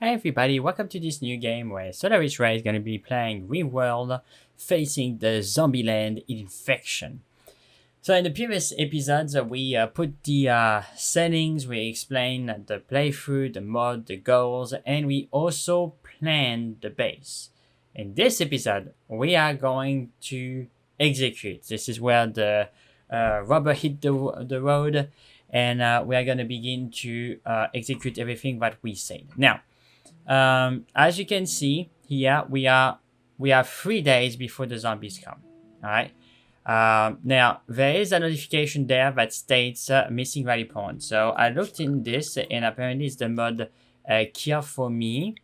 Hi everybody, welcome to this new game where Solarich Ray is going to be playing Rimworld facing the Zombieland infection. So in the previous episodes, we put the settings, we explained the playthrough, the mod, the goals, and we also planned the base. In this episode, we are going to execute. This is where the rubber hit the road, and we are going to begin to execute everything that we said. Now, as you can see here, we are 3 days before the zombies come. All right. Now there is a notification there that states missing rally point. So I looked in this, and apparently it's the mod Care for Me.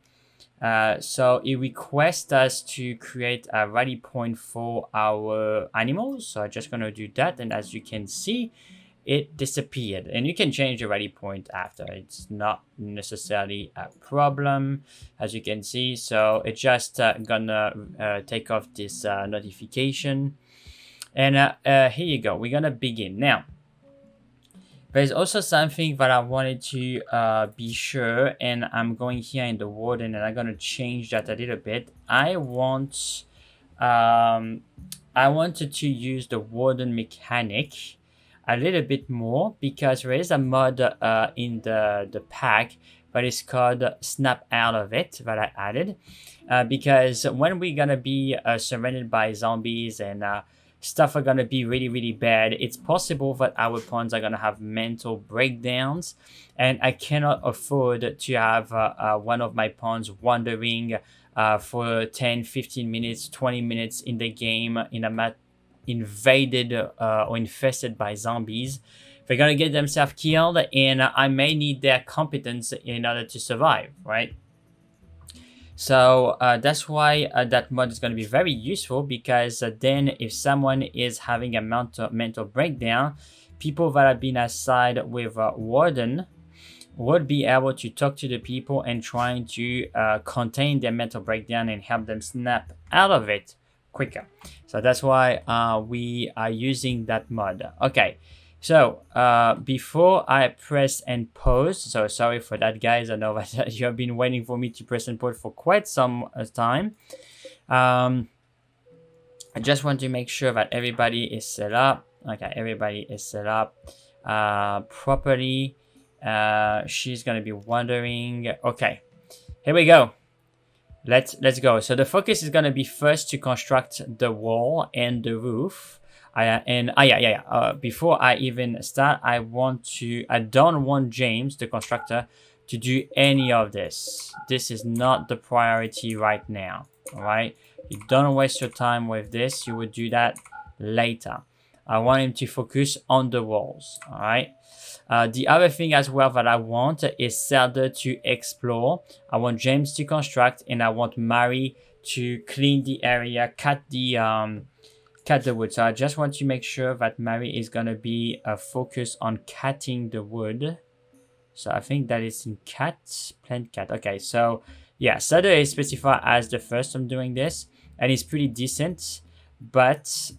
So it requests us to create a rally point for our animals. So I'm just gonna do that, and as you can see, it disappeared, and you can change the rally point after. It's not necessarily a problem, as you can see. So it's just gonna take off this notification, and here you go. We're gonna begin now. There's also something that I wanted to be sure, and I'm going here in the warden, and I'm gonna change that a little bit. I wanted to use the warden mechanic a little bit more, because there is a mod in the pack that is called Snap Out of It that I added, because when we're gonna be surrounded by zombies and stuff are gonna be really bad, it's possible that our pawns are gonna have mental breakdowns, and I cannot afford to have one of my pawns wandering for 10-15 minutes 20 minutes in the game in a map invaded or infested by zombies. They're gonna get themselves killed, and I may need their competence in order to survive, right? So that's why that mod is going to be very useful, because then if someone is having a mental breakdown, people that have been aside with warden would be able to talk to the people and trying to contain their mental breakdown and help them snap out of it quicker. So that's why we are using that mod. Okay, so before I press and pause, so sorry for that, guys. I know that you have been waiting for me to press and pause for quite some time. I just want to make sure that everybody is set up. Okay, everybody is set up properly. She's gonna be wondering. Okay, here we go. Let's go. So the focus is gonna be first to construct the wall and the roof. Before I even start, I don't want James, the constructor, to do any of this. This is not the priority right now. All right, you don't waste your time with this. You would do that later. I want him to focus on the walls. All right. The other thing as well that I want is Zelda to explore. I want James to construct, and I want Mary to clean the area, cut the wood. So I just want to make sure that Mary is gonna be focused on cutting the wood. So I think that is in plant cut. Okay, so yeah, Zelda is specified as the first I'm doing this, and it's pretty decent, but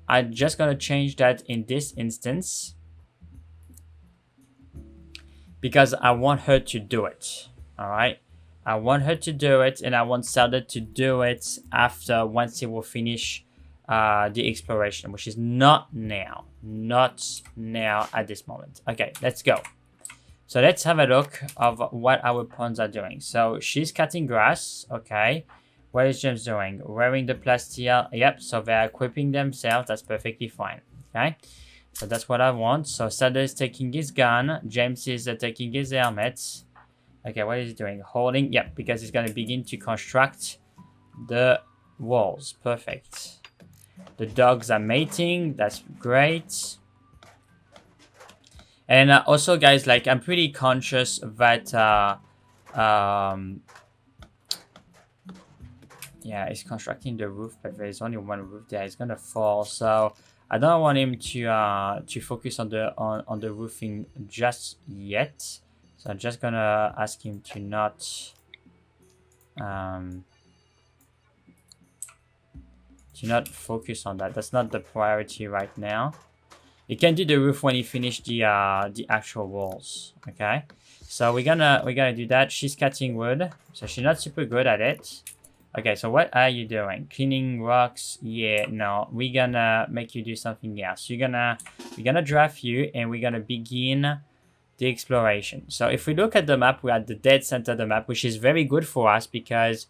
I'm just gonna change that in this instance, because I want her to do it. All right, I want her to do it, and I want Zelda to do it after, once he will finish the exploration, which is not now at this moment. Okay, let's go. So let's have a look of what our pawns are doing. So she's cutting grass. Okay, what is James doing? Wearing the plasteel. Yep, so they're equipping themselves. That's perfectly fine. Okay, so that's what I want. So Zelda is taking his gun. James is taking his helmet. Okay, what is he doing? Holding. Yep, because he's going to begin to construct the walls. Perfect. The dogs are mating. That's great. And also, guys, like, I'm pretty conscious that yeah, he's constructing the roof, but there's only one roof there. It's gonna fall, so I don't want him to focus on the roofing just yet. So I'm just gonna ask him to not focus on that. That's not the priority right now. You can do the roof when you finish the actual walls. Okay, so we're gonna do that. She's cutting wood, so she's not super good at it. Okay, so what are you doing? Cleaning rocks? Yeah, no. We're gonna make you do something else. We're gonna draft you, and we're gonna begin the exploration. So if we look at the map, we're at the dead center of the map, which is very good for us because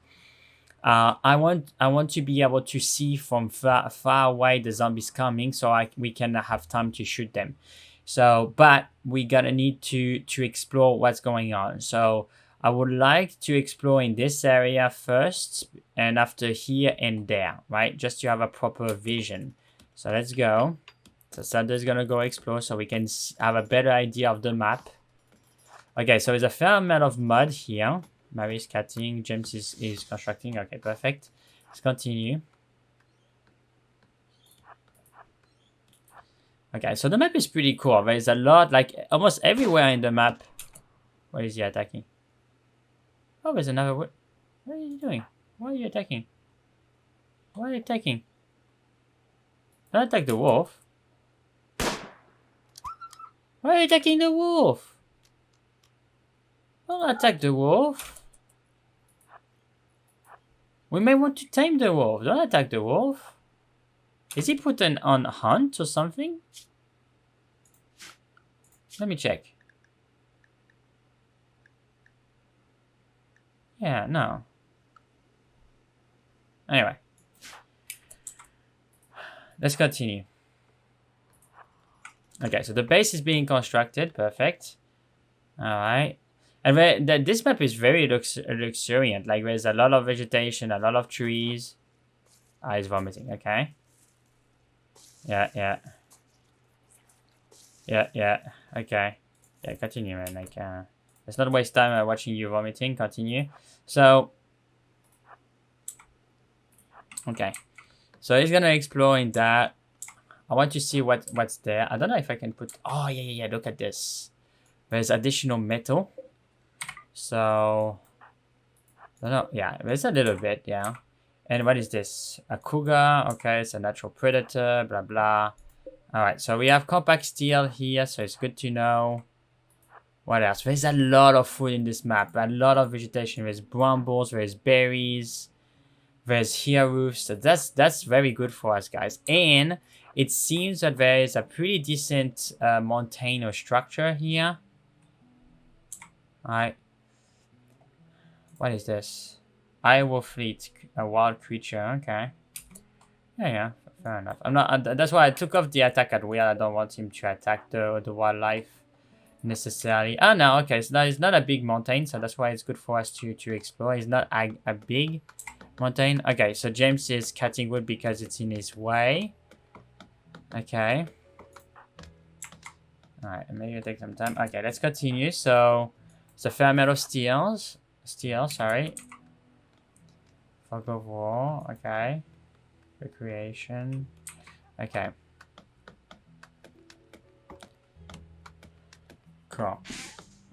I want to be able to see from far away the zombies coming, so we can have time to shoot them. So, but we gonna need to explore what's going on. So I would like to explore in this area first, and after here and there, right? Just to have a proper vision. So let's go. So Sandra's gonna go explore so we can have a better idea of the map. Okay, so there's a fair amount of mud here. Mary's cutting, James is constructing. Okay, perfect. Let's continue. Okay, so the map is pretty cool. There's a lot, like almost everywhere in the map. What is he attacking? Oh, there's another. What are you doing? Why are you attacking? Why are you attacking? Don't attack the wolf. Why are you attacking the wolf? Don't attack the wolf. We may want to tame the wolf. Don't attack the wolf. Is he put on hunt or something? Let me check. Yeah, no. Anyway. Let's continue. Okay, so the base is being constructed. Perfect. Alright. And this map is very luxuriant. Like, there's a lot of vegetation, a lot of trees. Ah, he's vomiting. Okay. Yeah. Okay. Yeah, continue, man. Like, let's not waste time watching you vomiting. Continue. So, okay. So he's gonna explore in that. I want to see what's there. I don't know if I can put. Oh yeah. Look at this. There's additional metal. So, I don't know. Yeah, there's a little bit. Yeah. And what is this? A cougar. Okay, it's a natural predator. Blah blah. All right. So we have compact steel here. So it's good to know. What else? There's a lot of food in this map. A lot of vegetation. There's brambles. There's berries. There's here roofs. So that's very good for us, guys. And it seems that there is a pretty decent mountain or structure here. All right. What is this? Iowa fleet, a wild creature. Okay. Yeah. Fair enough. I'm not. That's why I took off the attack at will. I don't want him to attack the wildlife necessarily. Oh no. Okay. So it's not a big mountain, so that's why it's good for us to explore. It's not a big mountain. Okay. So James is cutting wood because it's in his way. Okay. All right. Maybe it'll take some time. Okay. Let's continue. So it's a fair amount of steel. Sorry. Fog of war. Okay. Recreation. Okay. Cool.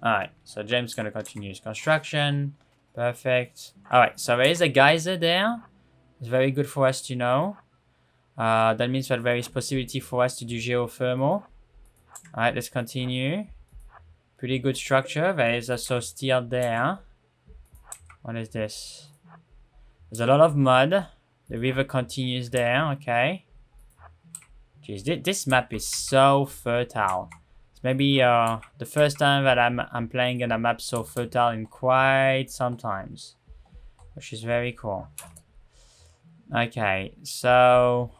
Alright, so James is going to continue his construction. Perfect. Alright, so there is a geyser there. It's very good for us to know. That means that there is possibility for us to do geothermal. Alright, let's continue. Pretty good structure. There is also steel there. What is this? There's a lot of mud. The river continues there. Okay. Jeez, this map is so fertile. It's maybe the first time that I'm playing in a map so fertile in quite some times, which is very cool. Okay, so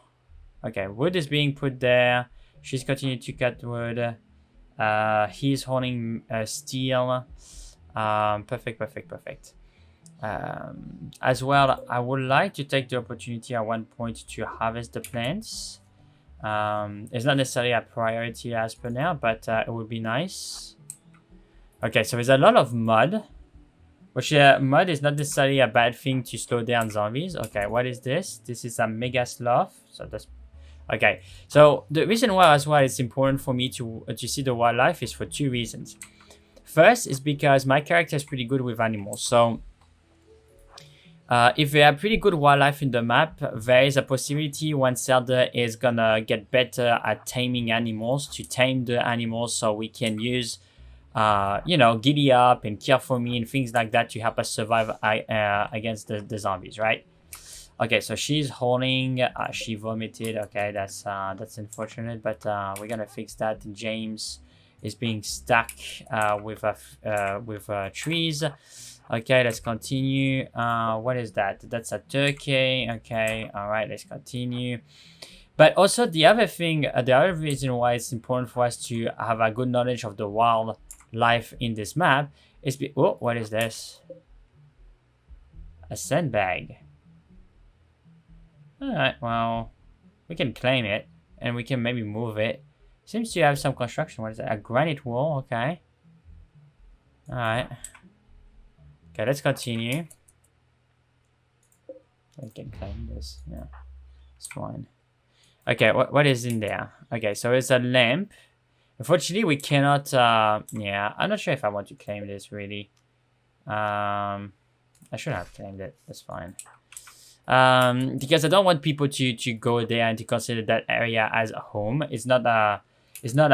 wood is being put there. She's continuing to cut wood. He's holding steel. Perfect. As well, I would like to take the opportunity at one point to harvest the plants. It's not necessarily a priority as per now, but it would be nice. Okay, so there's a lot of mud, which mud is not necessarily a bad thing to slow down zombies. Okay, what is this? This is a mega sloth. So that's okay. So the reason why as well it's important for me to see the wildlife is for two reasons. First is because my character is pretty good with animals, so if we have pretty good wildlife in the map, there is a possibility one Zelda is gonna get better at taming animals, to tame the animals, so we can use, you know, Giddy-up and Care For Me and things like that to help us survive against the zombies, right? Okay, so she's holding, she vomited. Okay, that's unfortunate, but we're gonna fix that. James is being stuck with trees. Okay, let's continue. What is that? That's a turkey. Okay, all right, let's continue. But also the other thing, the other reason why it's important for us to have a good knowledge of the wildlife in this map is oh, what is this? A sandbag. All right, well, we can claim it and we can maybe move it. Seems to have some construction. What is that? A granite wall. Okay. All right. Okay, let's continue. We can claim this. Yeah, it's fine. Okay, what is in there? Okay, so it's a lamp. Unfortunately, we cannot. Yeah, I'm not sure if I want to claim this really. I should have claimed it. That's fine. Because I don't want people to go there and to consider that area as a home. It's not a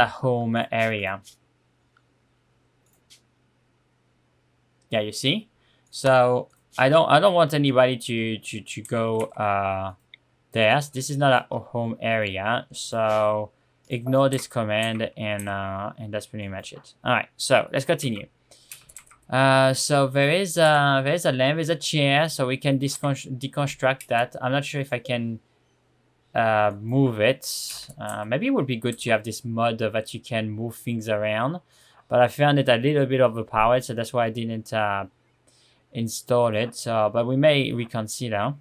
home area. Yeah, you see. So I don't want anybody to go there. So this is not a home area. So ignore this command and that's pretty much it. All right. So let's continue. So there is a lamp, there's a chair, so we can deconstruct that. I'm not sure if I can move it. Maybe it would be good to have this mod that you can move things around, but I found it a little bit overpowered, so that's why I didn't install it. So, but we may reconsider,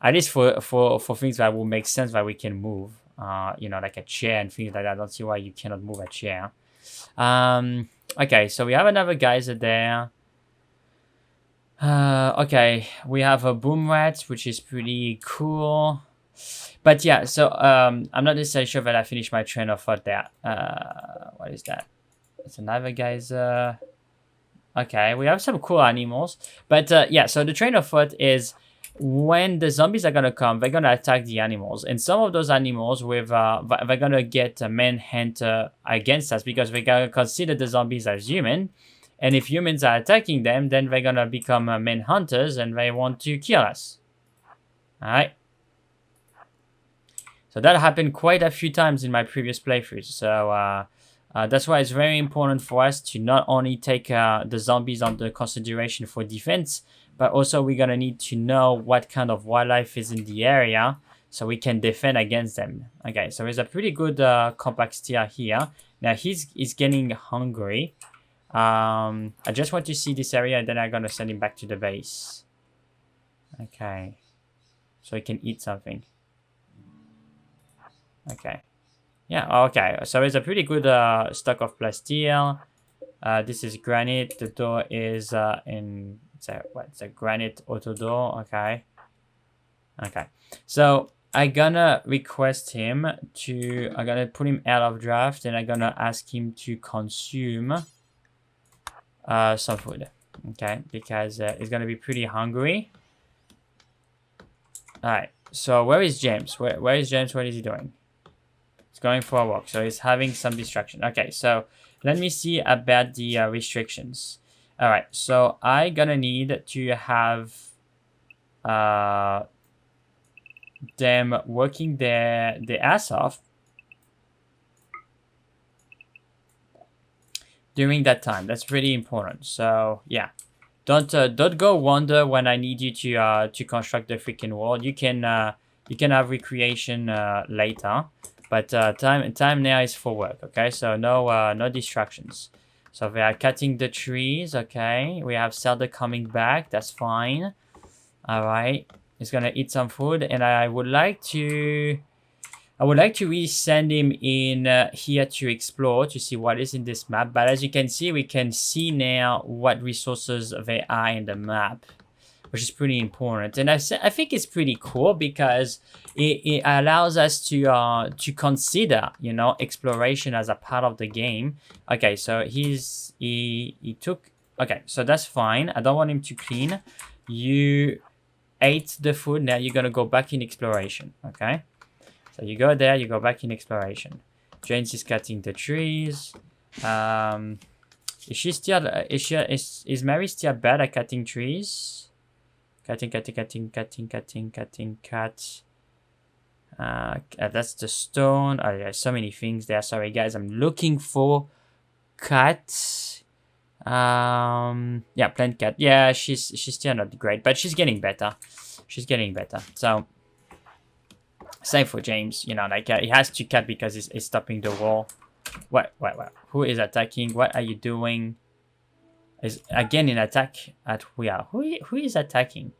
at least for things that will make sense that we can move. You know, like a chair and things like that. I don't see why you cannot move a chair. Okay, so we have another geyser there. Okay, we have a boom rat, which is pretty cool. But yeah, so I'm not necessarily sure that I finished my train of thought there. What is that? It's another geyser. Okay, we have some cool animals. But yeah, so the train of thought is when the zombies are gonna come, they're gonna attack the animals, and some of those animals with they're gonna get a manhunter against us because they're gonna consider the zombies as human, and if humans are attacking them, then they're gonna become manhunters and they want to kill us. All right. So that happened quite a few times in my previous playthroughs. So that's why it's very important for us to not only take the zombies under consideration for defense, but also we're gonna need to know what kind of wildlife is in the area so we can defend against them. Okay, so there's a pretty good compact steer here. Now he's getting hungry. I just want to see this area and then I'm gonna send him back to the base. Okay, so he can eat something. Okay, yeah, okay, so it's a pretty good stock of plasteel. This is granite. The door is in it's a granite auto door. Okay, so I'm gonna request him to, I'm gonna put him out of draft and I'm gonna ask him to consume some food. Okay, because he's gonna be pretty hungry. All right, so where is James? Where is James? What is he doing? He's going for a walk, so he's having some distraction. Okay, so let me see about the restrictions. All right, so I'm gonna need to have them working their ass off during that time. That's pretty important. So yeah, don't go wander when I need you to construct the freaking wall. You can have recreation later, but time now is for work. Okay, so no distractions. So they are cutting the trees. Okay, we have Zelda coming back. That's fine. All right, he's gonna eat some food, and I would like to resend him in here to explore to see what is in this map. But as you can see, we can see now what resources there are in the map, which is pretty important. And I think it's pretty cool because it allows us to consider, you know, exploration as a part of the game. Okay, so he took, okay, so that's fine. I don't want him to clean. You ate the food. Now you're gonna go back in exploration. Okay. So you go there. You go back in exploration. James is cutting the trees. Is she still? Is Mary still bad at cutting trees? Cutting. Cut. That's the stone. Oh, there's so many things there. Sorry, guys. I'm looking for cut. Yeah, plant cut. Yeah, she's still not great, but she's getting better. She's getting better. So same for James. You know, like he has to cut because he's stopping the wall. What? Who is attacking? What are you doing? Is again in attack at where? Who is attacking?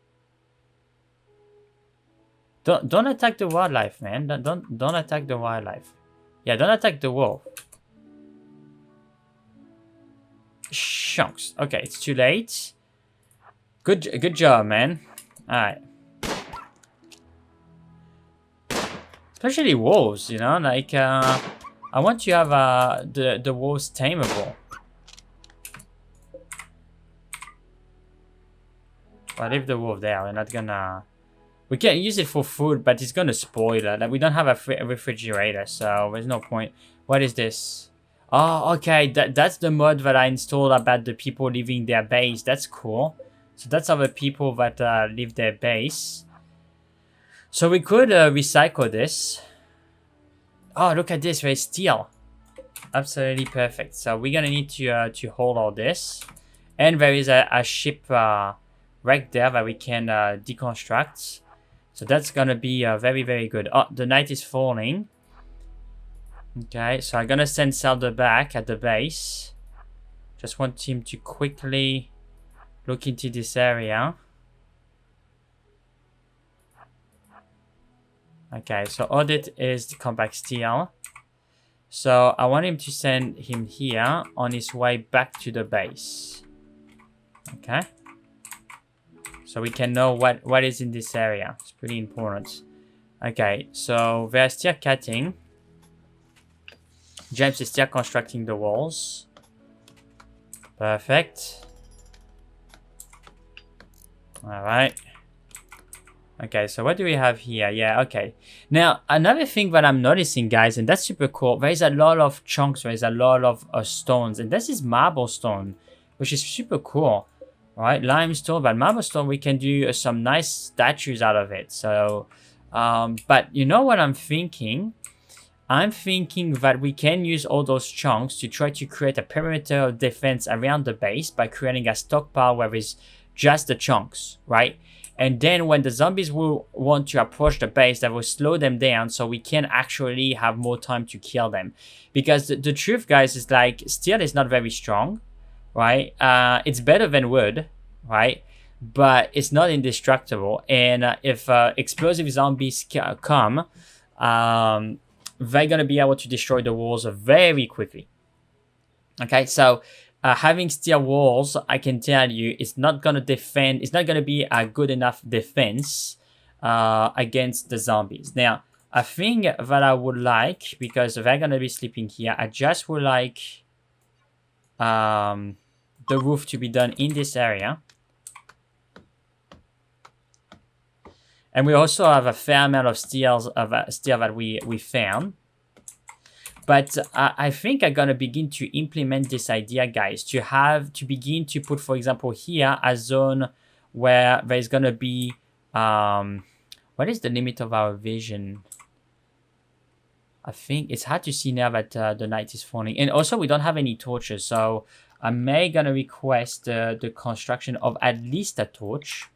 Don't attack the wildlife, man. Don't attack the wildlife. Yeah, don't attack the wolf. Shucks. Okay, it's too late. Good job, man. Alright. Especially wolves, you know, like I want to have the wolves tameable. I'll leave the wolf there. We're not gonna. We can use it for food, but it's gonna spoil it. Like we don't have a refrigerator, so there's no point. What is this? Oh, okay. That's the mod that I installed about the people leaving their base. That's cool. So that's other people that leave their base. So we could recycle this. Oh, look at this. There's steel. Absolutely perfect. So we're gonna need to hold all this, and there is a ship wreck there that we can deconstruct. So that's gonna be very, very good. Oh, the night is falling. Okay, so I'm gonna send Zelda back at the base. Just want him to quickly look into this area. Okay, so audit is the compact steel. So I want him to send him here on his way back to the base. Okay. So we can know what is in this area. It's pretty important. Okay, so they're still cutting. James is still constructing the walls. Perfect. Alright. Okay, so what do we have here? Yeah, okay. Now, another thing that I'm noticing, guys, and that's super cool, there is a lot of chunks, there is a lot of stones, and this is marble stone, which is super cool. Right, limestone, but marble stone, we can do some nice statues out of it. So, but you know what I'm thinking? I'm thinking that we can use all those chunks to try to create a perimeter of defense around the base by creating a stockpile where it's just the chunks, right? And then when the zombies will want to approach the base, that will slow them down so we can actually have more time to kill them. Because the truth, guys, is like steel is not very strong, right? It's better than wood, right? But it's not indestructible. And if explosive zombies come, they're going to be able to destroy the walls very quickly. Okay, so having steel walls, I can tell you, it's not going to defend, it's not going to be a good enough defense against the zombies. Now, a thing that I would like, because they're going to be sleeping here, I just would like the roof to be done in this area. And we also have a fair amount of steel that we found. But I think I'm gonna begin to implement this idea, guys, to begin to put, for example, here a zone where there's gonna be what is the limit of our vision? I think it's hard to see now that the night is falling, and also we don't have any torches, so I may gonna request the construction of at least a torch.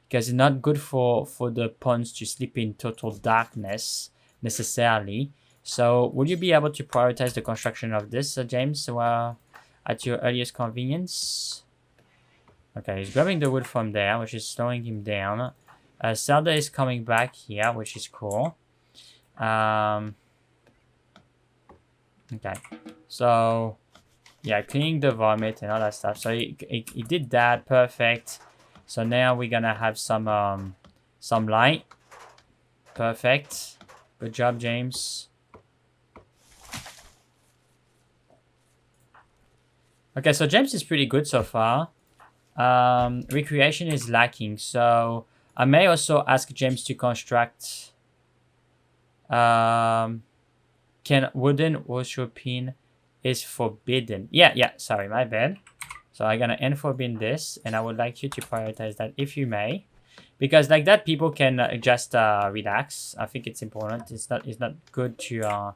Because it's not good for the pawns to sleep in total darkness necessarily. So will you be able to prioritize the construction of this, James, at your earliest convenience? Okay, he's grabbing the wood from there, which is slowing him down. Zelda is coming back here, which is cool. Okay, so yeah, cleaning the vomit and all that stuff. So he did that, perfect. So now we're gonna have some light. Perfect. Good job, James. Okay, so James is pretty good so far. recreation is lacking, so I may also ask James to construct can wooden horseshoe pin is forbidden. Yeah, sorry, my bad. So I'm gonna unforbid this, and I would like you to prioritize that if you may, because like that people can just relax. I think it's important. It's not good to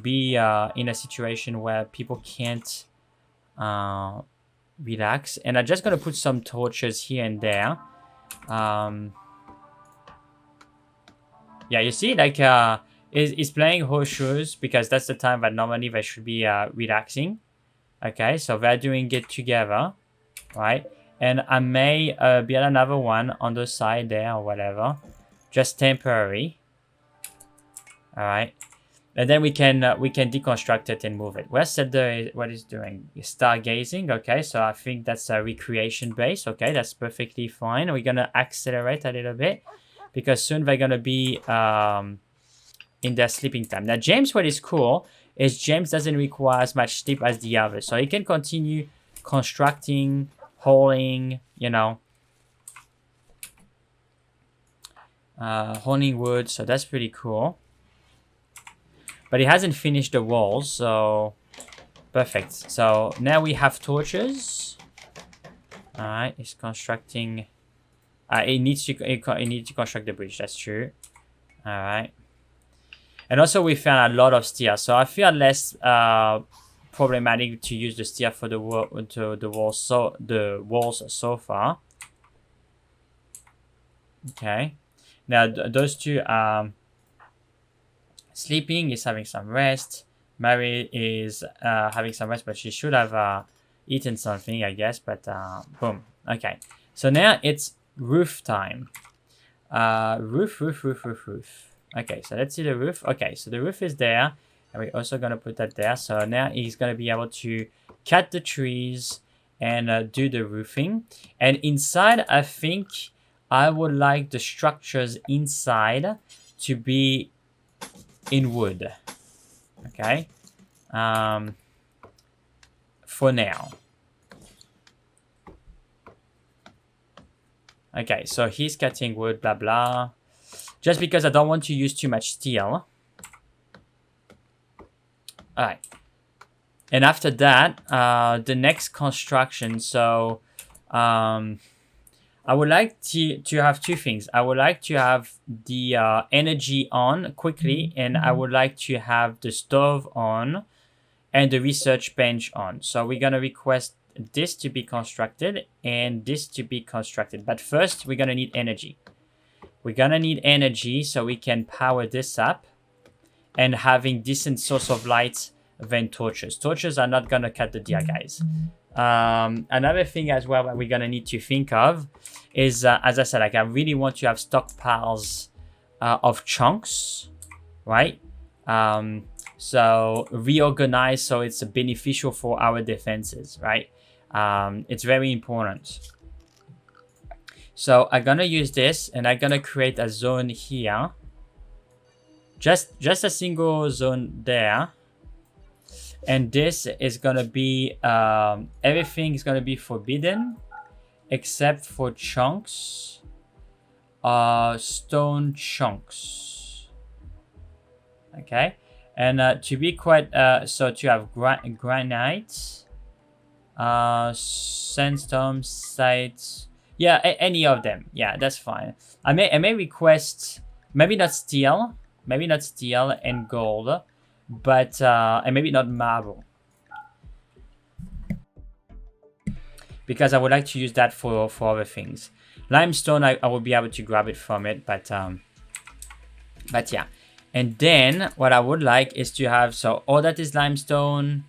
be in a situation where people can't relax. And I'm just gonna put some torches here and there. Yeah, you see, like is playing horseshoes because that's the time that normally they should be relaxing. Okay, so they're doing it together, right? And I may build another one on the side there or whatever, just temporary. All right, and then we can deconstruct it and move it. Where's Zelda? What is doing? Stargazing. Okay, so I think that's a recreation base. Okay, that's perfectly fine. We're gonna accelerate a little bit because soon they're gonna be in their sleeping time. Now, James, what is cool is James doesn't require as much sleep as the others, so he can continue constructing, hauling, you know, hauling wood. So that's pretty cool. But he hasn't finished the walls, so perfect. So now we have torches. All right, he's constructing. It needs to construct the bridge. That's true. All right. And also we found a lot of steel, so I feel less problematic to use the steel for the walls so far. Okay. Now those two sleeping, is having some rest. Mary is having some rest, but she should have eaten something, I guess. But boom. Okay. So now it's roof time. Roof. Okay, so let's see the roof. Okay, so the roof is there, and we're also gonna put that there. So now he's gonna be able to cut the trees and do the roofing. And inside, I think I would like the structures inside to be in wood. Okay, for now. Okay, so he's cutting wood, blah blah. Just because I don't want to use too much steel. Alright. And after that, the next construction. So, I would like to have two things. I would like to have the energy on quickly. And I would like to have the stove on. And the research bench on. So we're going to request this to be constructed. And this to be constructed. But first, we're going to need energy. We're gonna need energy so we can power this up and having decent source of light than torches. Torches are not gonna cut the deer, guys. Another thing as well that we're gonna need to think of is, as I said, like I really want to have stockpiles of chunks, right? So reorganize so it's beneficial for our defenses, right? It's very important. So I'm gonna use this and I'm gonna create a zone here. Just a single zone there. And this is gonna be, everything is gonna be forbidden except for chunks, stone chunks. Okay. And to be quite, so to have granite, sandstone, sites. Yeah, any of them. Yeah, that's fine. I may request maybe not steel and gold, but and maybe not marble, because I would like to use that for other things. Limestone, I will be able to grab it from it, but yeah. And then what I would like is to have, so all that is limestone.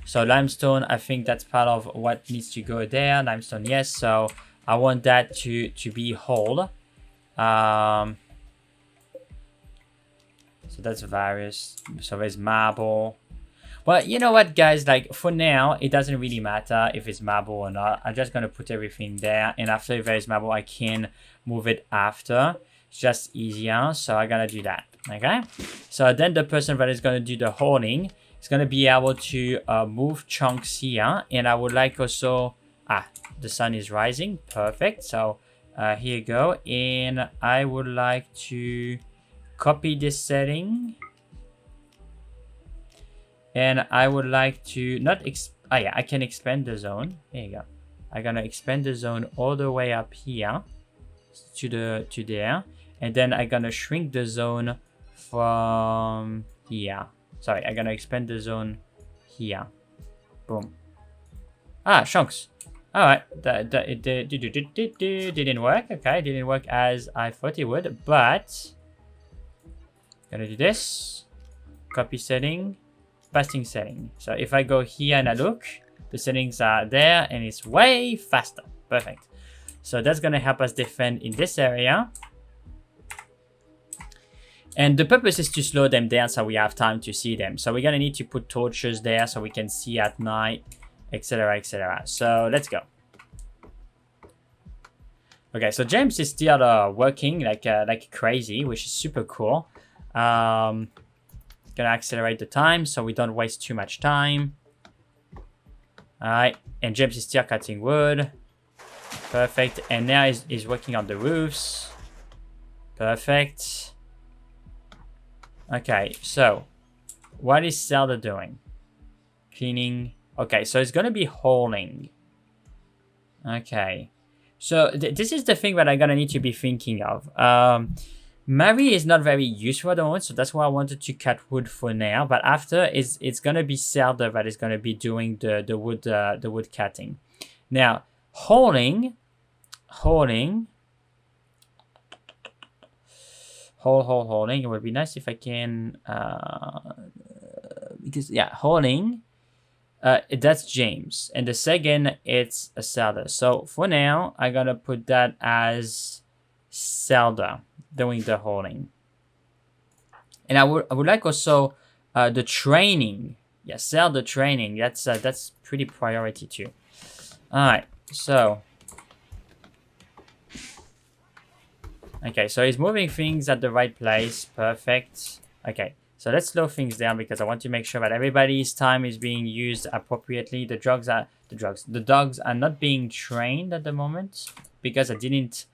So limestone, I think that's part of what needs to go there. Limestone, yes. So I want that to be whole. So that's various. So there's marble. Well, you know what, guys? Like for now, it doesn't really matter if it's marble or not. I'm just gonna put everything there, and after there is marble, I can move it after. It's just easier. So I'm gonna do that. Okay. So then the person that is gonna do the holding it's going to be able to move chunks here. And I would like also, the sun is rising. Perfect. So here you go. And I would like to copy this setting. And I would like to not, I can expand the zone. There you go. I'm going to expand the zone all the way up here to there. And then I'm going to shrink the zone from here. Sorry, I'm going to expand the zone here. Boom. Chunks. All right. It didn't work. Okay, didn't work as I thought it would. But going to do this. Copy setting. Pasting setting. So if I go here and I look, the settings are there and it's way faster. Perfect. So that's going to help us defend in this area. And the purpose is to slow them down so we have time to see them. So we're going to need to put torches there so we can see at night, etc, etc. So let's go. Okay, so James is still working like crazy, which is super cool. Gonna accelerate the time so we don't waste too much time. All right, and James is still cutting wood. Perfect. And now he's working on the roofs. Perfect. Okay, so what is Zelda doing? Cleaning. Okay, so it's gonna be hauling. Okay, so this is the thing that I'm gonna need to be thinking of. Mary is not very useful at the moment, so that's why I wanted to cut wood for now. But after, it's gonna be Zelda that is gonna be doing the wood cutting. Now, hauling. Hauling. It would be nice if I can, because yeah, hauling. That's James, and the second it's a Zelda. So for now, I'm gonna put that as Zelda doing the hauling. And I would like also the training. Yeah, Zelda training. That's pretty priority too. All right, so okay, so he's moving things at the right place. Perfect. Okay, so let's slow things down because I want to make sure that everybody's time is being used appropriately. The dogs are not being trained at the moment because I didn't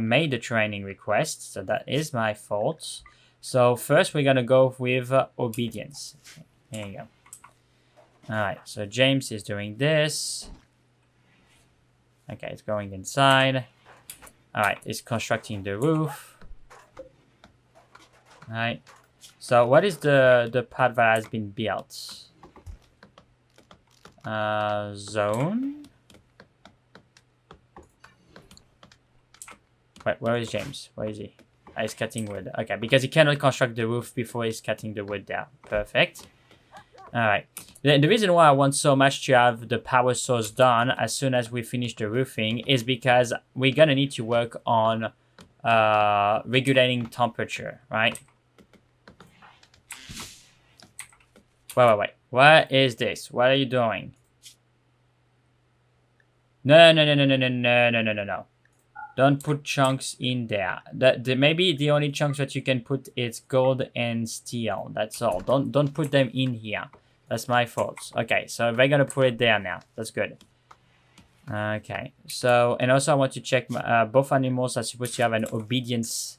made the training request, so that is my fault. So first we're gonna go with obedience. There you go. All right, so James is doing this. Okay, it's going inside. All right, it's constructing the roof. All right, so what is the part that has been built? Zone. Wait, where is James? Where is he? He's cutting wood. Okay, because he cannot construct the roof before he's cutting the wood down. Perfect. Alright. The reason why I want so much to have the power source done as soon as we finish the roofing is because we're gonna need to work on regulating temperature, right? Wait. What is this? What are you doing? No. Don't put chunks in there. Maybe the only chunks that you can put is gold and steel. That's all. Don't put them in here. That's my fault. Okay, so we're gonna put it there now. That's good. Okay. So, and also I want to check both animals are supposed to have an obedience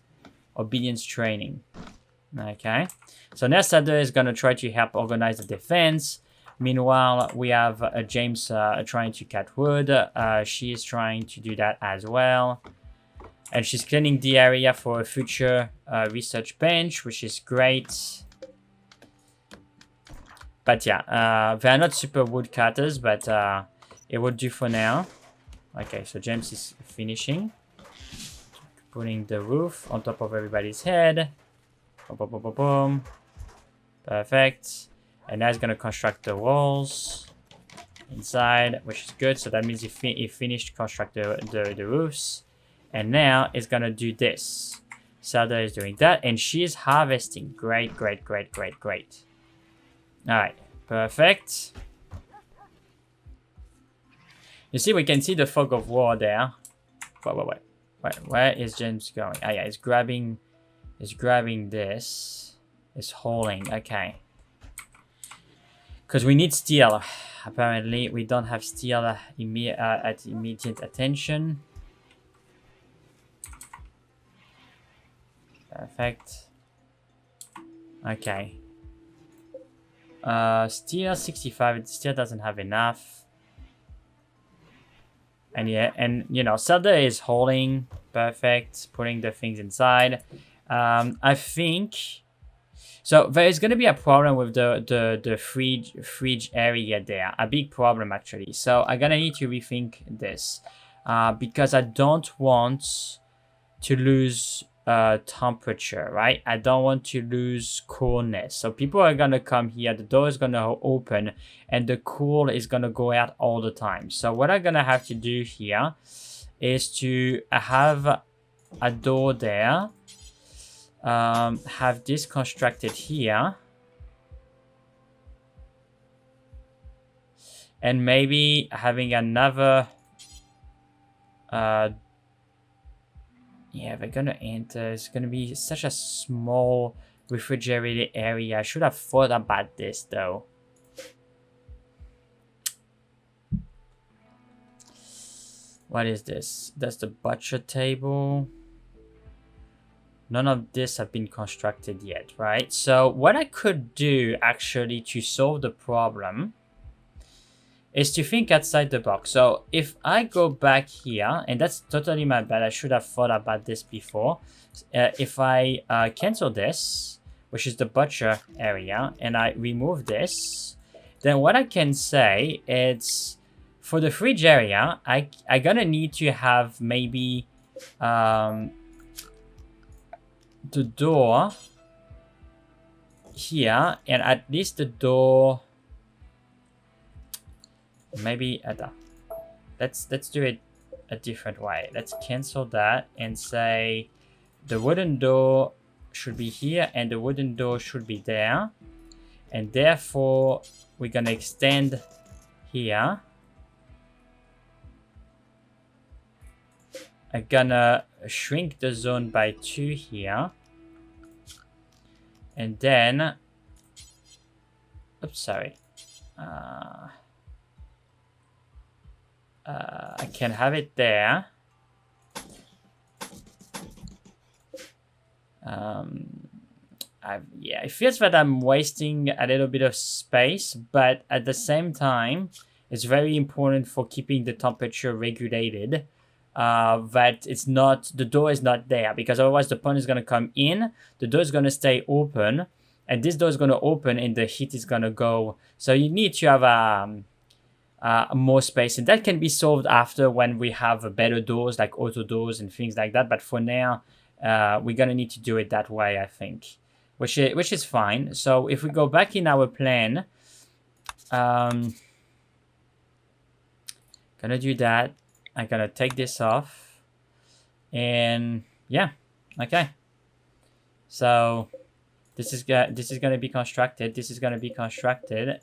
training. Okay. So now Sada is gonna try to help organize the defense. Meanwhile, we have James trying to cut wood. She is trying to do that as well. And she's cleaning the area for a future research bench, which is great. But yeah, they are not super wood cutters, but it would do for now. Okay, so James is finishing. Putting the roof on top of everybody's head. Boom. Perfect. And now he's going to construct the walls inside, which is good. So that means he finished construct the roofs. And now he's going to do this. Zelda is doing that. And she is harvesting. Great. All right. Perfect. You see, we can see the fog of war there. Wait. Where is James going? Oh, yeah. He's grabbing this. It's hauling. Okay. Because we need steel. Apparently, we don't have steel at immediate attention. Perfect. Okay. Steel 65. It still doesn't have enough. And yeah, and you know, Zelda is holding. Perfect. Putting the things inside. I think. So there is going to be a problem with the fridge area there. A big problem, actually. So I'm going to need to rethink this. Because I don't want to lose temperature, right? I don't want to lose coolness. So people are going to come here. The door is going to open. And the cool is going to go out all the time. So what I'm going to have to do here is to have a door there. Have this constructed here. And maybe having another... yeah, they're gonna enter. It's gonna be such a small refrigerated area. I should have thought about this, though. What is this? That's the butcher table. None of this have been constructed yet, right? So what I could do actually to solve the problem is to think outside the box. So if I go back here, and that's totally my bad, I should have thought about this before. If I cancel this, which is the butcher area, and I remove this, then what I can say is for the fridge area, I gonna need to have maybe the door here, and at least the door maybe at the let's do it a different way. Let's cancel that and say the wooden door should be here and the wooden door should be there, and therefore we're gonna extend here. I'm gonna shrink the zone by 2 here. And then... Oops, sorry. I can have it there. Yeah, it feels that I'm wasting a little bit of space, but at the same time, it's very important for keeping the temperature regulated. That it's not, the door is not there, because otherwise the opponent is going to come in, the door is going to stay open, and this door is going to open and the heat is going to go. So you need to have more space, and that can be solved after when we have better doors like auto doors and things like that. But for now, we're going to need to do it that way, I think, which is fine. So if we go back in our plan, gonna do that. I'm gonna take this off, and yeah, okay. So this is gonna be constructed. This is gonna be constructed.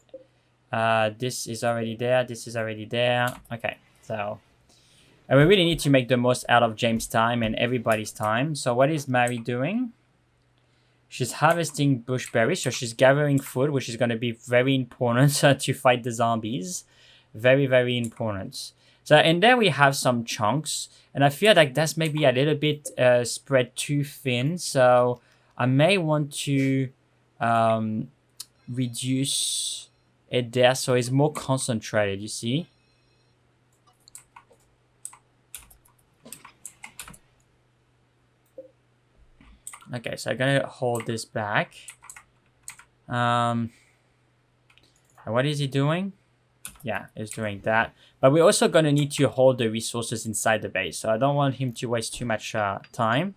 This is already there. This is already there. Okay, so and we really need to make the most out of James' time and everybody's time. So what is Mary doing? She's harvesting bushberries, so she's gathering food, which is gonna be very important to fight the zombies. Very, very important. So, and there we have some chunks, and I feel like that's maybe a little bit spread too thin. So I may want to reduce it there so it's more concentrated, you see? Okay, so I'm gonna hold this back. What is he doing? Yeah, he's doing that. But we're also going to need to hold the resources inside the base. So I don't want him to waste too much time.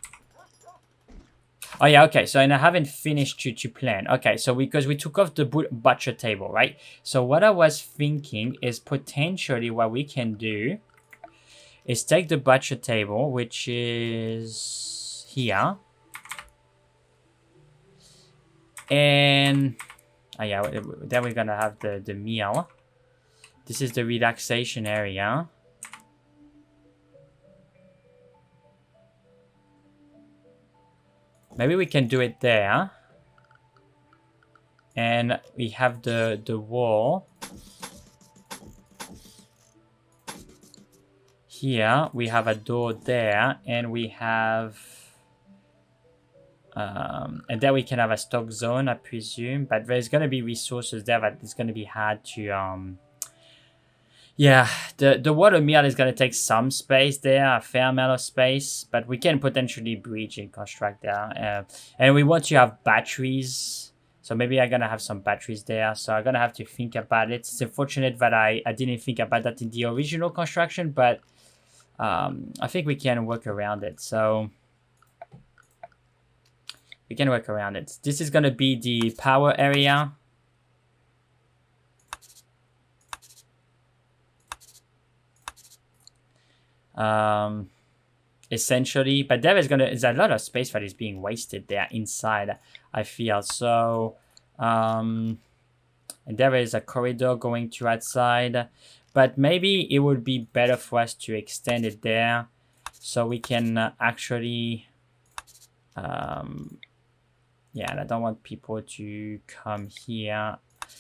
Oh yeah, okay. So and I haven't finished to plan. Okay, so because we took off the butcher table, right? So what I was thinking is potentially what we can do is take the butcher table, which is here. And... oh yeah, then we're going to have the meal. This is the relaxation area. Maybe we can do it there. And we have the wall. Here we have a door there, and we have and then we can have a stock zone, I presume, but there's going to be resources there that it's going to be hard to yeah, the water mill is going to take some space there, a fair amount of space, but we can potentially breach and construct there. And we want to have batteries, so maybe I'm going to have some batteries there, so I'm going to have to think about it. It's unfortunate that I didn't think about that in the original construction, but I think we can work around it. So we can work around it. This is going to be the power area. Essentially, but there is a lot of space that is being wasted there inside, I feel. So and there is a corridor going to outside, but maybe it would be better for us to extend it there so we can actually yeah, and I don't want people to come here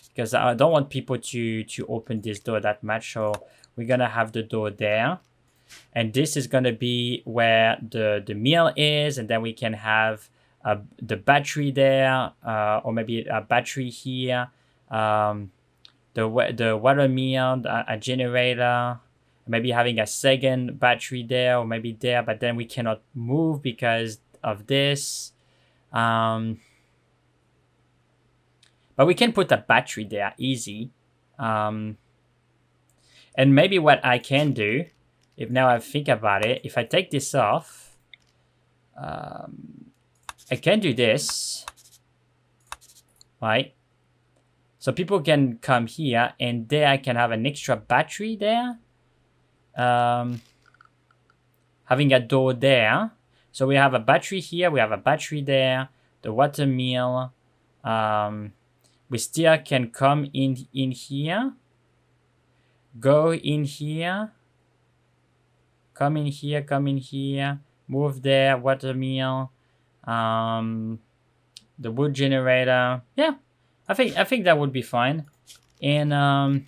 because I don't want people to open this door that much, so we're gonna have the door there. And this is going to be where the mill is, and then we can have the battery there, or maybe a battery here, the water mill, a generator, maybe having a second battery there, or maybe there, but then we cannot move because of this. But we can put a battery there, easy. And maybe what I can do, if now I think about it, if I take this off, I can do this, right? So people can come here, and there I can have an extra battery there. Having a door there. So we have a battery here, we have a battery there, the water mill. We still can come in here, go in here, come in here, move there, water mill, the wood generator. Yeah, I think that would be fine. And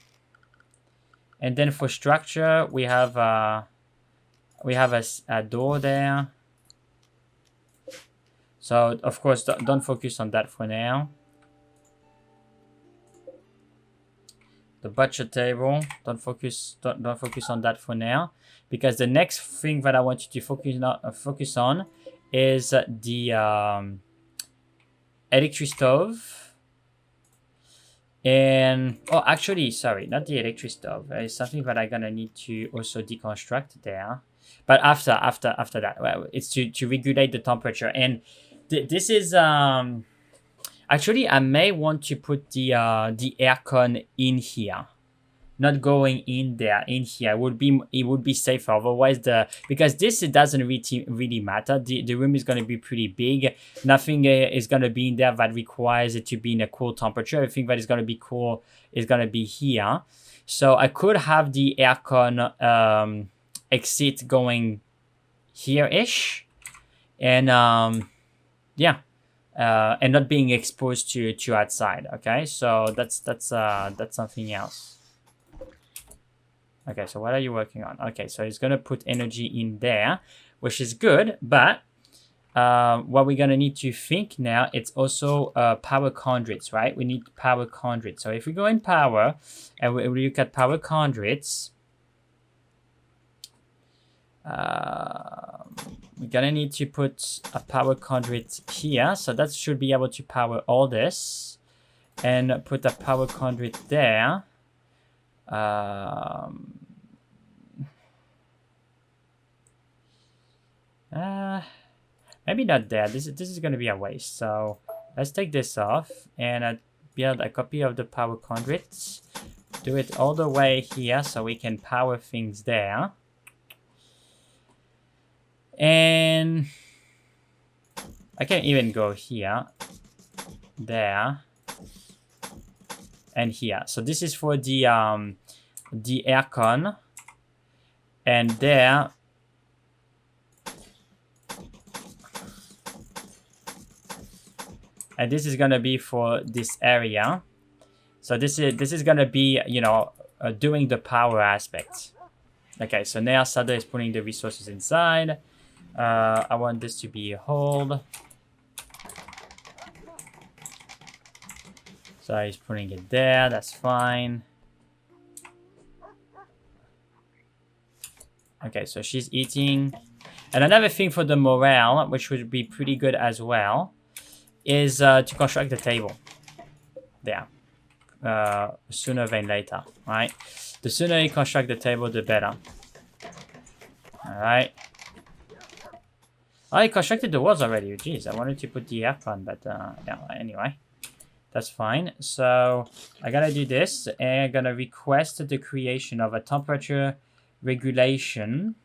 then for structure, we have a door there. So of course, don't focus on that for now. The butcher table, don't focus on that for now, because the next thing that I want you to focus on is the electric stove. And oh, actually, sorry, not the electric stove. It's something that I'm gonna need to also deconstruct there. But after that, well, it's to regulate the temperature. And this is actually, I may want to put the aircon in here, not going in there. In here, it would be safer. Otherwise, because this, it doesn't really matter. The room is going to be pretty big. Nothing is going to be in there that requires it to be in a cool temperature. Everything that is going to be cool is going to be here. So I could have the aircon exit going here-ish, and yeah. And not being exposed to outside. Okay, so that's something else. Okay, so what are you working on? Okay, so it's gonna put energy in there, which is good. But what we're gonna need to think now, it's also power conduits, right? We need power conduits. So if we go in power and we look at power conduits, we're gonna need to put a power conduit here, so that should be able to power all this, and put a power conduit there. Maybe not there. This is gonna be a waste. So let's take this off and build a copy of the power conduits. Do it all the way here so we can power things there. And I can even go here, there, and here. So this is for the aircon, and there and this is gonna be for this area. So this is gonna be, you know, doing the power aspect. Okay, so now Sada is putting the resources inside. I want this to be a hold. So he's putting it there, that's fine. Okay, so she's eating. And another thing for the morale, which would be pretty good as well, is to construct the table. There. Sooner than later, right? The sooner you construct the table, the better. Alright. Oh, I constructed the walls already. Jeez, I wanted to put the aircon, but yeah, anyway. That's fine. So I gotta do this, and I'm gonna request the creation of a temperature regulation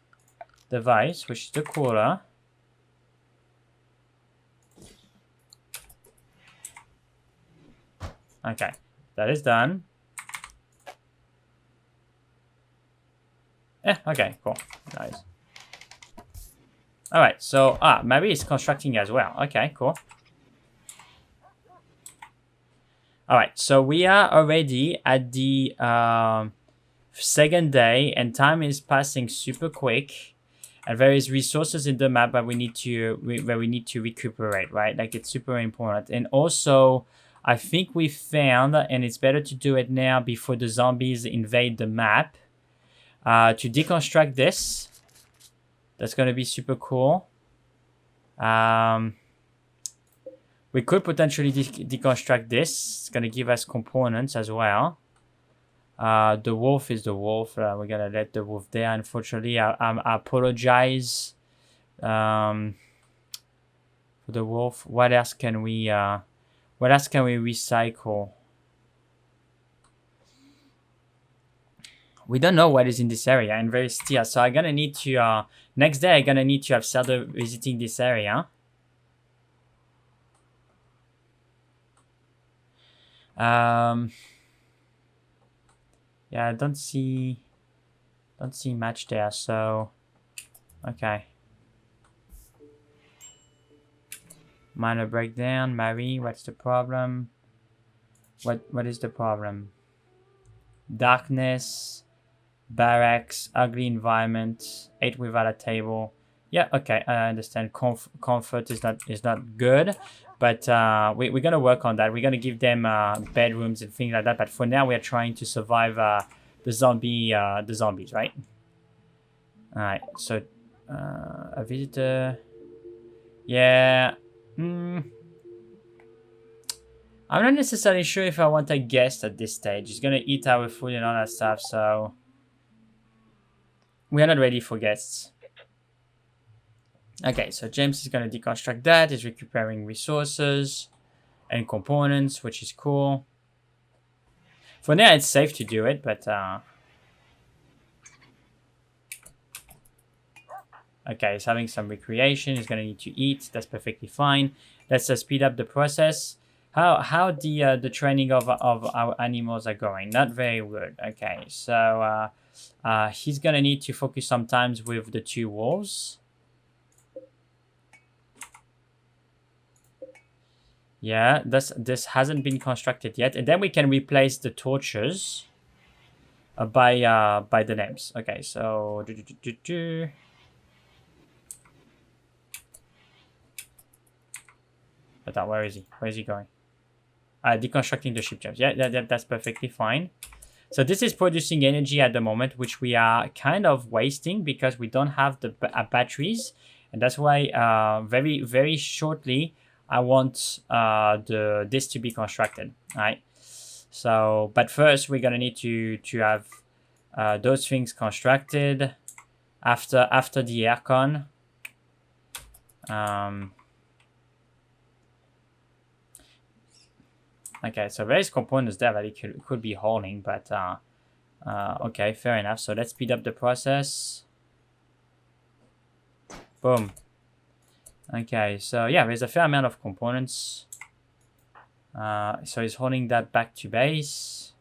device, which is the cooler. Okay, that is done. Yeah, okay, cool. Nice. Alright, so, maybe it's constructing as well. Okay, cool. Alright, so we are already at the second day, and time is passing super quick. And there is resources in the map that we need to recuperate, right? Like, it's super important. And also, I think we found, and it's better to do it now before the zombies invade the map, to deconstruct this. That's going to be super cool. We could potentially deconstruct this. It's going to give us components as well. The wolf is the wolf. We're going to let the wolf there. Unfortunately, I apologize for the wolf. What else can we recycle? We don't know what is in this area and very still. So I'm going to need to... next day, I'm going to need to have Zelda visiting this area. Yeah, I don't see much there, so okay. Minor breakdown. Marie, what's the problem? What is the problem? Darkness, barracks, ugly environment, ate without a table. Yeah, okay, I understand. Comfort is not good, but we're gonna work on that. We're gonna give them bedrooms and things like that. But for now, we are trying to survive the zombies, right? All right. So a visitor. Yeah. I'm not necessarily sure if I want a guest at this stage. He's gonna eat our food and all that stuff, so we are not ready for guests. Okay, so James is going to deconstruct that. He's recuperating resources and components, which is cool. For now, it's safe to do it, but... okay, he's having some recreation. He's going to need to eat. That's perfectly fine. Let's speed up the process. How the training of our animals are going? Not very good. Okay, so he's going to need to focus sometimes with the 2 wolves. Yeah, this hasn't been constructed yet, and then we can replace the torches by the names. Okay, so but where is he? Where is he going? Deconstructing the ship gems. Yeah, that's perfectly fine. So this is producing energy at the moment, which we are kind of wasting because we don't have the batteries, and that's why very very shortly. I want this to be constructed, right? So, but first we're gonna need to have those things constructed after the aircon. Okay, so there is components there that it could be holding, but okay, fair enough. So let's speed up the process. Boom. Okay, so yeah, there's a fair amount of components. So he's holding that back to base.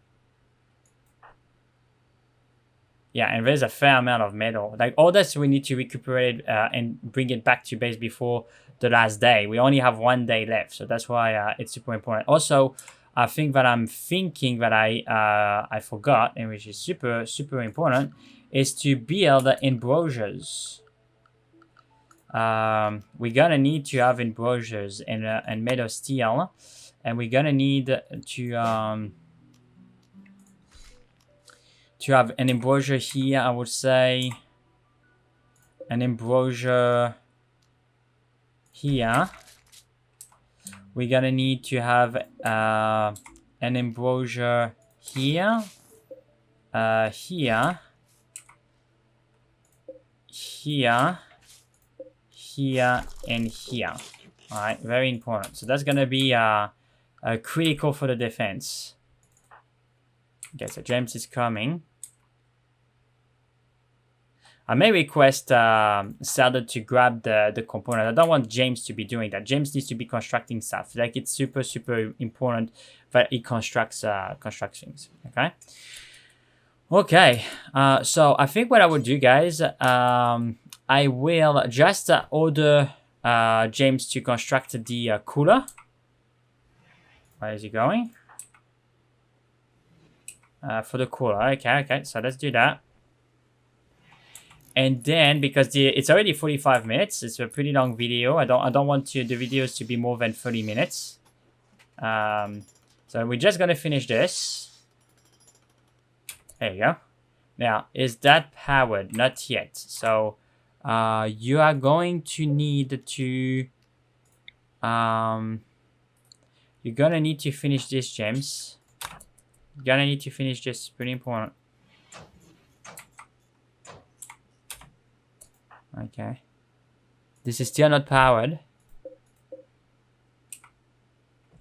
Yeah, and there's a fair amount of metal. Like all this, we need to recuperate and bring it back to base before the last day. We only have 1 day left, so that's why it's super important. Also, I think that I'm thinking that I forgot, and which is super important, is to build embrasures. We're gonna need to have embrasures and made of steel, and we're gonna need to have an embrasure here. I would say an embrasure here. We're gonna need to have an embrasure here, here, and here. All right, very important. So that's gonna be critical for the defense. Okay, so James is coming. I may request Sardar to grab the component. I don't want James to be doing that. James needs to be constructing stuff. Like it's super important that he constructs things. Okay. Okay. So I think what I would do, guys, I will just order James to construct the cooler. Where is he going? For the cooler. Okay. So let's do that. And then, because it's already 45 minutes, it's a pretty long video. I don't want the videos to be more than 30 minutes. So we're just gonna finish this. There you go. Now, is that powered? Not yet. So you are going to need to you're gonna need to finish this, James. You're gonna need to finish this. Pretty important. Okay. This is still not powered.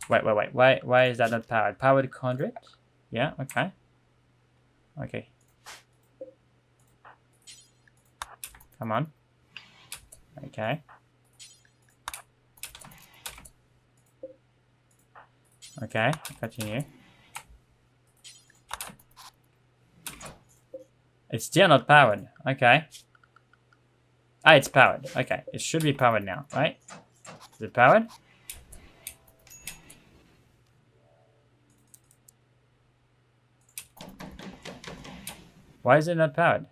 Wait. Why is that not powered? Powered conduit? Yeah, okay. Okay. Come on. Okay. Okay, continue. It's still not powered. Okay. Ah, it's powered. Okay, it should be powered now, right? Is it powered? Why is it not powered?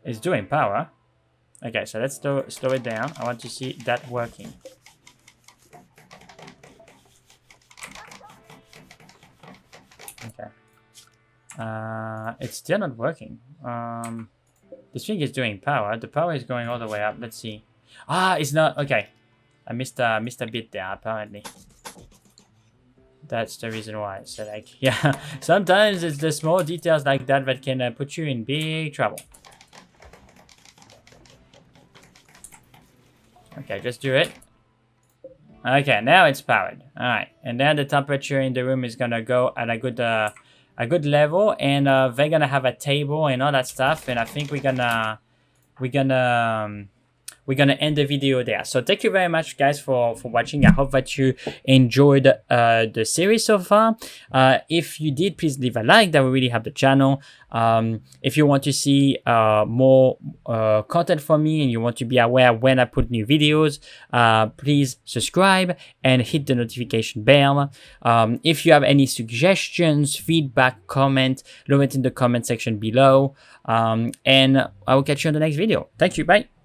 It's doing power. Okay, so let's slow it down. I want to see that working. Okay. It's still not working. This thing is doing power. The power is going all the way up. Let's see. Ah, it's not. Okay. I missed a bit there, apparently. That's the reason why. So, like, yeah. Sometimes it's the small details like that that can put you in big trouble. Okay, just do it. Okay, now it's powered. All right, and then the temperature in the room is gonna go at a good level, and they're gonna have a table and all that stuff. And I think we're gonna end the video there. So thank you very much, guys, for watching. I hope that you enjoyed the series so far. If you did, please leave a like. That will really help the channel. If you want to see more content from me and you want to be aware when I put new videos, please subscribe and hit the notification bell. If you have any suggestions, feedback, comment, leave it in the comment section below. And I will catch you on the next video. Thank you. Bye.